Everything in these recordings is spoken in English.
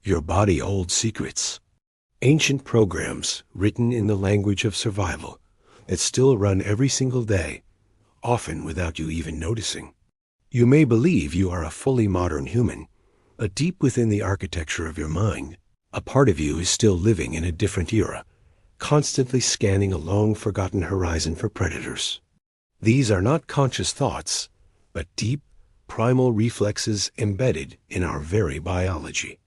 Your body holds secrets. Ancient programs written in the language of survival that still run every single day, often without you even noticing. You may believe you are a fully modern human, but deep within the architecture of your mind, a part of you is still living in a different era, constantly scanning a long-forgotten horizon for predators. These are not conscious thoughts, but deep, primal reflexes embedded in our very biology.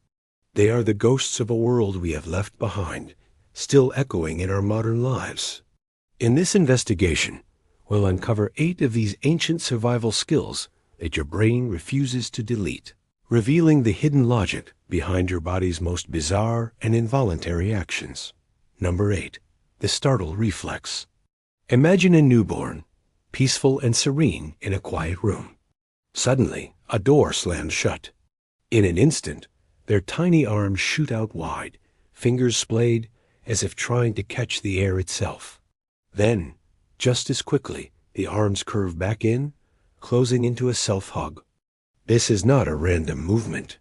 They are the ghosts of a world we have left behind, still echoing in our modern lives. In this investigation, we'll uncover 8 of these ancient survival skills that your brain refuses to delete, revealing the hidden logic behind your body's most bizarre and involuntary actions. Number 8. The startled reflex. Imagine a newborn, peaceful and serene in a quiet room. Suddenly, a door slams shut. In an instant, their tiny arms shoot out wide, fingers splayed as if trying to catch the air itself. Then, just as quickly, the arms curve back in, closing into a self-hug. This is not a random movement.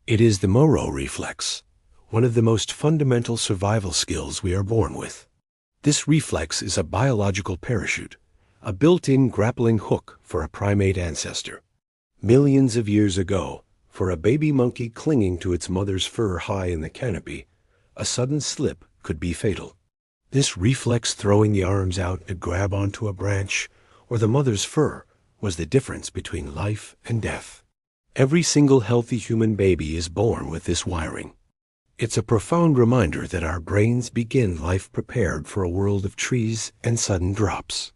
It is the Moro reflex, one of the most fundamental survival skills we are born with. This reflex is a biological parachute, a built-in grappling hook for a primate ancestor. Millions of years ago, for a baby monkey clinging to its mother's fur high in the canopy, a sudden slip could be fatal. This reflex throwing the arms out to grab onto a branch or the mother's fur was the difference between life and death. Every single healthy human baby is born with this wiring. It's a profound reminder that our brains begin life prepared for a world of trees and sudden drops.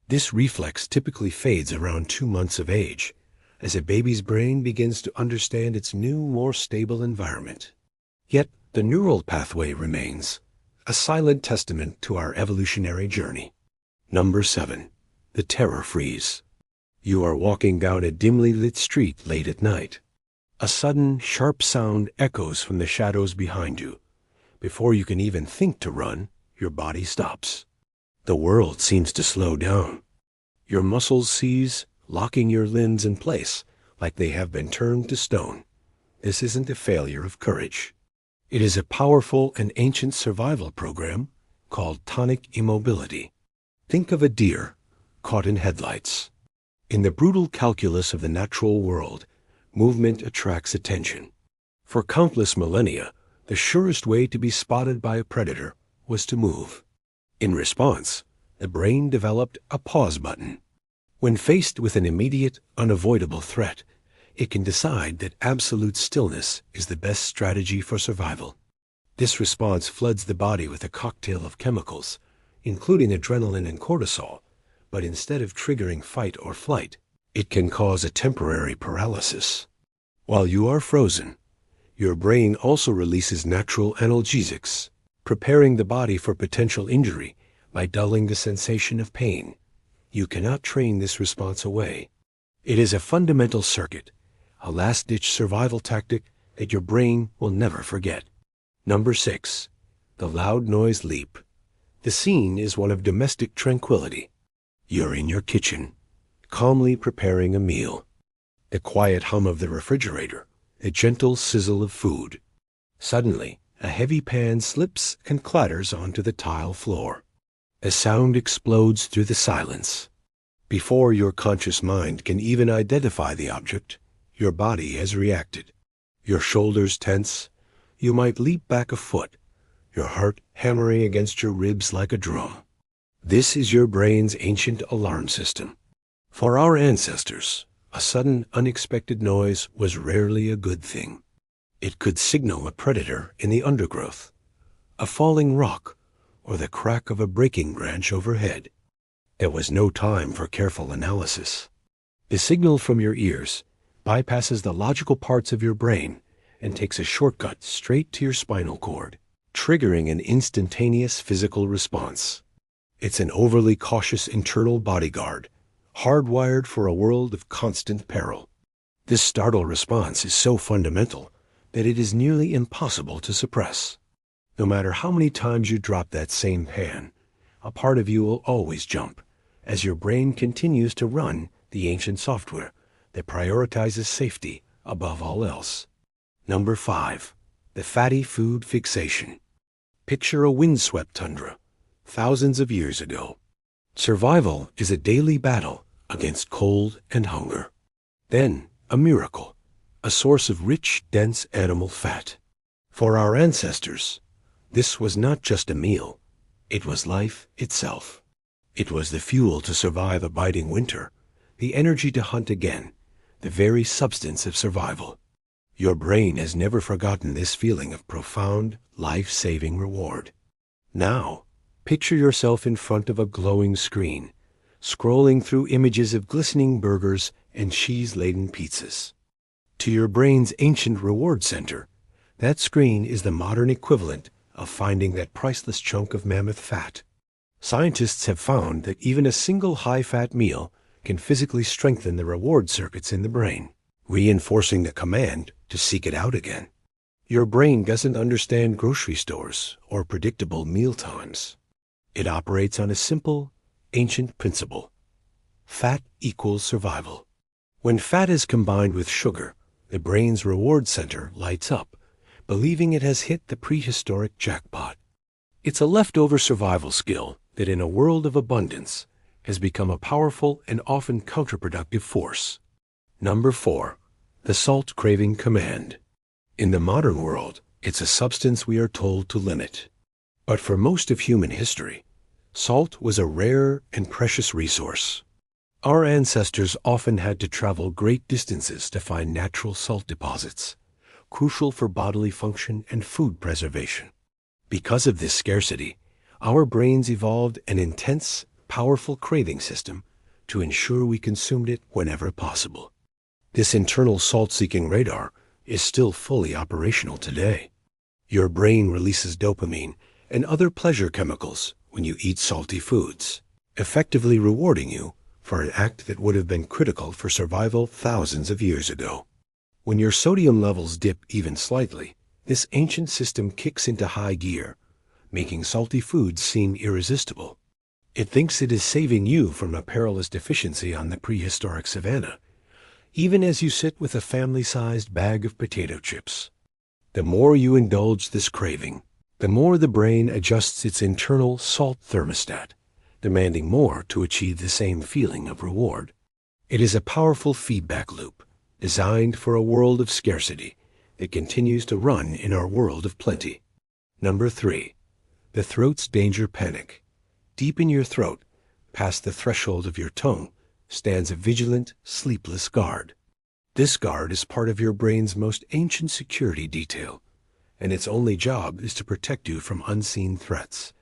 This reflex typically fades around 2 months of age, as a baby's brain begins to understand its new, more stable environment. Yet the neural pathway remains, a silent testament to our evolutionary journey. Number 7. The terror freeze. You are walking down a dimly lit street late at night. A sudden, sharp sound echoes from the shadows behind you. Before you can even think to run, your body stops. The world seems to slow down. Your muscles seize, locking your limbs in place like they have been turned to stone. This isn't a failure of courage. It is a powerful and ancient survival program called tonic immobility. Think of a deer caught in headlights. In the brutal calculus of the natural world, movement attracts attention. For countless millennia, the surest way to be spotted by a predator was to move. In response, the brain developed a pause button. When faced with an immediate, unavoidable threat, it can decide that absolute stillness is the best strategy for survival. This response floods the body with a cocktail of chemicals, including adrenaline and cortisol, but instead of triggering fight or flight, it can cause a temporary paralysis. While you are frozen, your brain also releases natural analgesics, preparing the body for potential injury by dulling the sensation of pain. You cannot train this response away. It is a fundamental circuit, a last-ditch survival tactic that your brain will never forget. Number 6. The loud noise leap. The scene is one of domestic tranquility. You're in your kitchen, calmly preparing a meal. The quiet hum of the refrigerator, a gentle sizzle of food. Suddenly, a heavy pan slips and clatters onto the tile floor. A sound explodes through the silence. Before your conscious mind can even identify the object, your body has reacted. Your shoulders tense. You might leap back a foot, your heart hammering against your ribs like a drum. This is your brain's ancient alarm system. For our ancestors, a sudden, unexpected noise was rarely a good thing. It could signal a predator in the undergrowth, a falling rock, or the crack of a breaking branch overhead. There was no time for careful analysis. The signal from your ears bypasses the logical parts of your brain and takes a shortcut straight to your spinal cord, triggering an instantaneous physical response. It's an overly cautious internal bodyguard, hardwired for a world of constant peril. This startle response is so fundamental that it is nearly impossible to suppress. No matter how many times you drop that same pan, a part of you will always jump, as your brain continues to run the ancient software that prioritizes safety above all else. Number 5. The fatty food fixation. Picture a windswept tundra, thousands of years ago. Survival is a daily battle against cold and hunger. Then, a miracle, a source of rich, dense animal fat. For our ancestors, this was not just a meal, it was life itself. It was the fuel to survive a biting winter, the energy to hunt again, the very substance of survival. Your brain has never forgotten this feeling of profound, life-saving reward. Now, picture yourself in front of a glowing screen, scrolling through images of glistening burgers and cheese-laden pizzas. To your brain's ancient reward center, that screen is the modern equivalent of finding that priceless chunk of mammoth fat. Scientists have found that even a single high-fat meal can physically strengthen the reward circuits in the brain, reinforcing the command to seek it out again. Your brain doesn't understand grocery stores or predictable meal times. It operates on a simple, ancient principle. Fat equals survival. When fat is combined with sugar, the brain's reward center lights up, believing it has hit the prehistoric jackpot. It's a leftover survival skill that in a world of abundance has become a powerful and often counterproductive force. Number 4. The salt craving command. In the modern world, it's a substance we are told to limit. But for most of human history, salt was a rare and precious resource. Our ancestors often had to travel great distances to find natural salt deposits, crucial for bodily function and food preservation. Because of this scarcity, our brains evolved an intense, powerful craving system to ensure we consumed it whenever possible. This internal salt-seeking radar is still fully operational today. Your brain releases dopamine and other pleasure chemicals when you eat salty foods, effectively rewarding you for an act that would have been critical for survival thousands of years ago. When your sodium levels dip even slightly, this ancient system kicks into high gear, making salty foods seem irresistible. It thinks it is saving you from a perilous deficiency on the prehistoric savanna, even as you sit with a family-sized bag of potato chips. The more you indulge this craving, the more the brain adjusts its internal salt thermostat, demanding more to achieve the same feeling of reward. It is a powerful feedback loop, designed for a world of scarcity that continues to run in our world of plenty. Number 3. The throat's danger panic. Deep in your throat, past the threshold of your tongue, stands a vigilant, sleepless guard. This guard is part of your brain's most ancient security detail, and its only job is to protect you from unseen threats.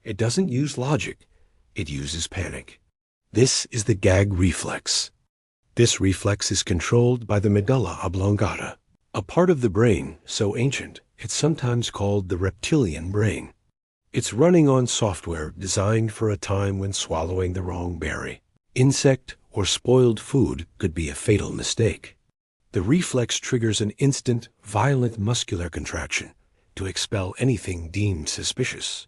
It doesn't use logic, it uses panic. This is the gag reflex. This reflex is controlled by the medulla oblongata, a part of the brain so ancient it's sometimes called the reptilian brain. It's running on software designed for a time when swallowing the wrong berry, insect, or spoiled food could be a fatal mistake. The reflex triggers an instant, violent muscular contraction to expel anything deemed suspicious.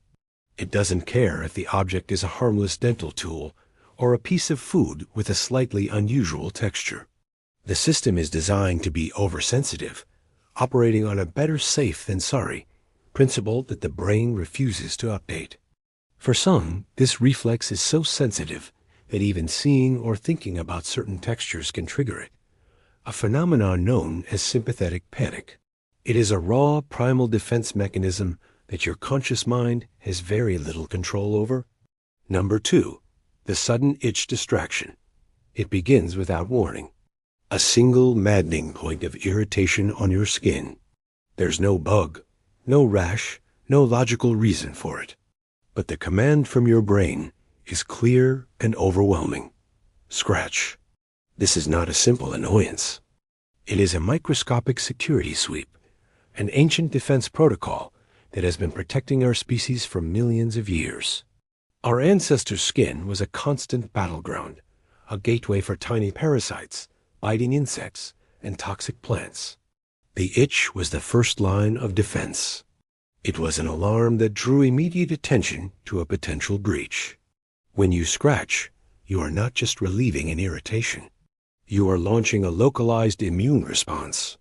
It doesn't care if the object is a harmless dental tool or a piece of food with a slightly unusual texture. The system is designed to be oversensitive, operating on a better safe than sorry principle that the brain refuses to update. For some, this reflex is so sensitive that even seeing or thinking about certain textures can trigger it, a phenomenon known as sympathetic panic. It is a raw, primal defense mechanism that your conscious mind has very little control over. Number 2. The sudden itch distraction. It begins without warning. A single maddening point of irritation on your skin. There's no bug, no rash, no logical reason for it. But the command from your brain is clear and overwhelming. Scratch. This is not a simple annoyance. It is a microscopic security sweep, an ancient defense protocol that has been protecting our species for millions of years. Our ancestors' skin was a constant battleground, a gateway for tiny parasites, biting insects, and toxic plants. The itch was the first line of defense. It was an alarm that drew immediate attention to a potential breach. When you scratch, you are not just relieving an irritation. You are launching a localized immune response.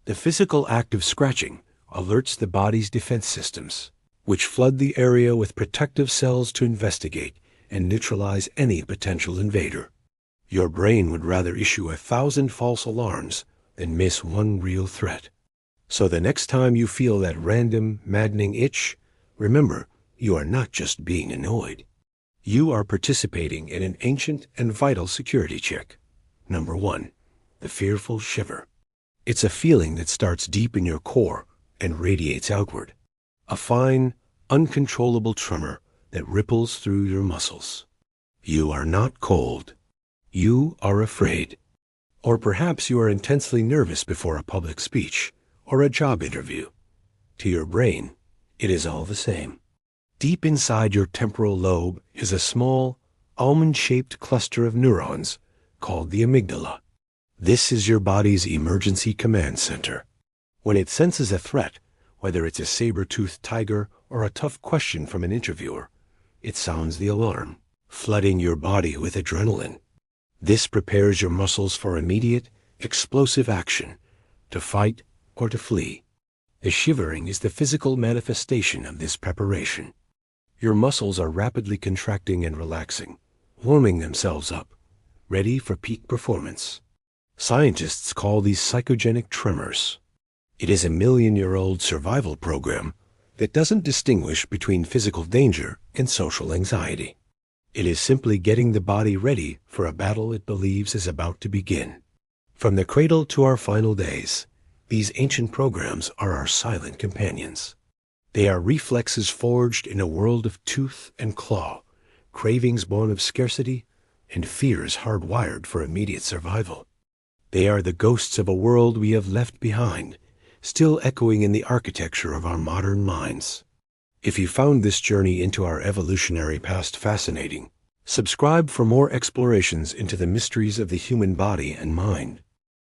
The physical act of scratching alerts the body's defense systems, which flood the area with protective cells to investigate and neutralize any potential invader. Your brain would rather issue 1,000 false alarms than miss one real threat. So the next time you feel that random, maddening itch, remember, you are not just being annoyed. You are participating in an ancient and vital security check. Number 1. The fearful shiver. It's a feeling that starts deep in your core and radiates outward. A fine, uncontrollable tremor that ripples through your muscles. You are not cold. You are afraid. Or perhaps you are intensely nervous before a public speech or a job interview. To your brain, it is all the same. Deep inside your temporal lobe is a small, almond-shaped cluster of neurons called the amygdala. This is your body's emergency command center. When it senses a threat, whether it's a saber-toothed tiger or a tough question from an interviewer, it sounds the alarm, flooding your body with adrenaline. This prepares your muscles for immediate, explosive action, to fight or to flee. The shivering is the physical manifestation of this preparation. Your muscles are rapidly contracting and relaxing, warming themselves up, ready for peak performance. Scientists call these psychogenic tremors. It is a million-year-old survival program that doesn't distinguish between physical danger and social anxiety. It is simply getting the body ready for a battle it believes is about to begin. From the cradle to our final days, these ancient programs are our silent companions. They are reflexes forged in a world of tooth and claw, cravings born of scarcity, and fears hardwired for immediate survival. They are the ghosts of a world we have left behind, still echoing in the architecture of our modern minds. If you found this journey into our evolutionary past fascinating, subscribe for more explorations into the mysteries of the human body and mind.